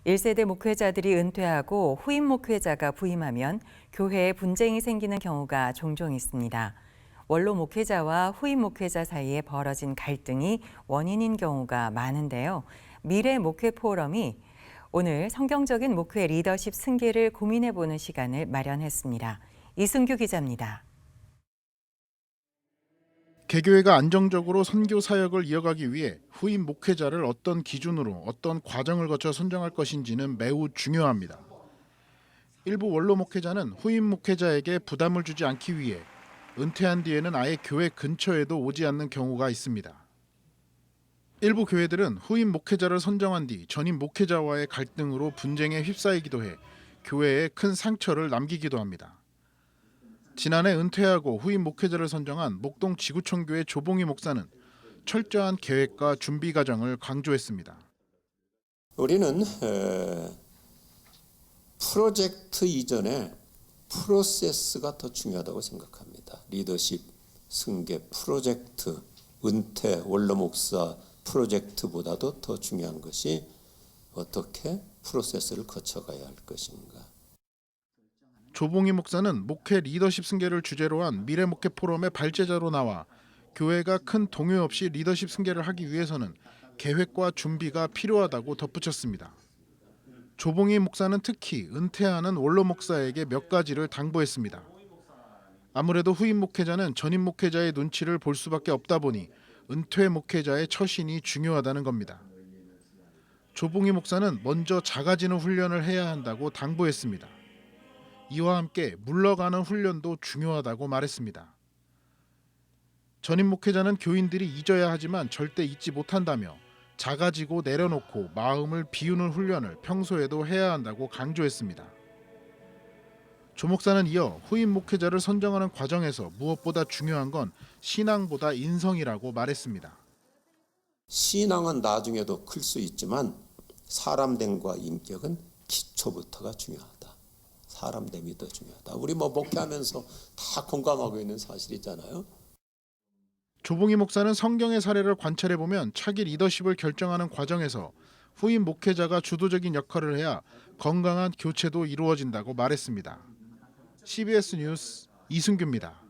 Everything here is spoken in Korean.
1세대 목회자들이 은퇴하고 후임 목회자가 부임하면 교회에 분쟁이 생기는 경우가 종종 있습니다. 원로 목회자와 후임 목회자 사이에 벌어진 갈등이 원인인 경우가 많은데요. 미래 목회 포럼이 오늘 성경적인 목회 리더십 승계를 고민해보는 시간을 마련했습니다. 이승규 기자입니다. 개교회가 안정적으로 선교 사역을 이어가기 위해 후임 목회자를 어떤 기준으로 어떤 과정을 거쳐 선정할 것인지는 매우 중요합니다. 일부 원로 목회자는 후임 목회자에게 부담을 주지 않기 위해 은퇴한 뒤에는 아예 교회 근처에도 오지 않는 경우가 있습니다. 일부 교회들은 후임 목회자를 선정한 뒤 전임 목회자와의 갈등으로 분쟁에 휩싸이기도 해 교회에 큰 상처를 남기기도 합니다. 지난해 은퇴하고 후임 목회자를 선정한 목동 지구촌교회 조봉희 목사는 철저한 계획과 준비 과정을 강조했습니다. 우리는 프로젝트 이전에 프로세스가 더 중요하다고 생각합니다. 리더십, 승계, 프로젝트, 은퇴, 원로 목사 프로젝트보다도 더 중요한 것이 어떻게 프로세스를 거쳐가야 할 것인가. 조봉희 목사는 목회 리더십 승계를 주제로 한 미래 목회 포럼의 발제자로 나와 교회가 큰 동요 없이 리더십 승계를 하기 위해서는 계획과 준비가 필요하다고 덧붙였습니다. 조봉희 목사는 특히 은퇴하는 원로 목사에게 몇 가지를 당부했습니다. 아무래도 후임 목회자는 전임 목회자의 눈치를 볼 수밖에 없다 보니 은퇴 목회자의 처신이 중요하다는 겁니다. 조봉희 목사는 먼저 작아지는 훈련을 해야 한다고 당부했습니다. 이와 함께 물러가는 훈련도 중요하다고 말했습니다. 전임 목회자는 교인들이 잊어야 하지만 절대 잊지 못한다며 작아지고 내려놓고 마음을 비우는 훈련을 평소에도 해야 한다고 강조했습니다. 조 목사는 이어 후임 목회자를 선정하는 과정에서 무엇보다 중요한 건 신앙보다 인성이라고 말했습니다. 신앙은 나중에도 클 수 있지만 사람됨과 인격은 기초부터가 중요하다. 사람됨이 더 중요하다. 우리 목회하면서 다 공감하고 있는 사실이잖아요. 조봉희 목사는 성경의 사례를 관찰해보면 차기 리더십을 결정하는 과정에서 후임 목회자가 주도적인 역할을 해야 건강한 교체도 이루어진다고 말했습니다. CBS 뉴스 이승규입니다.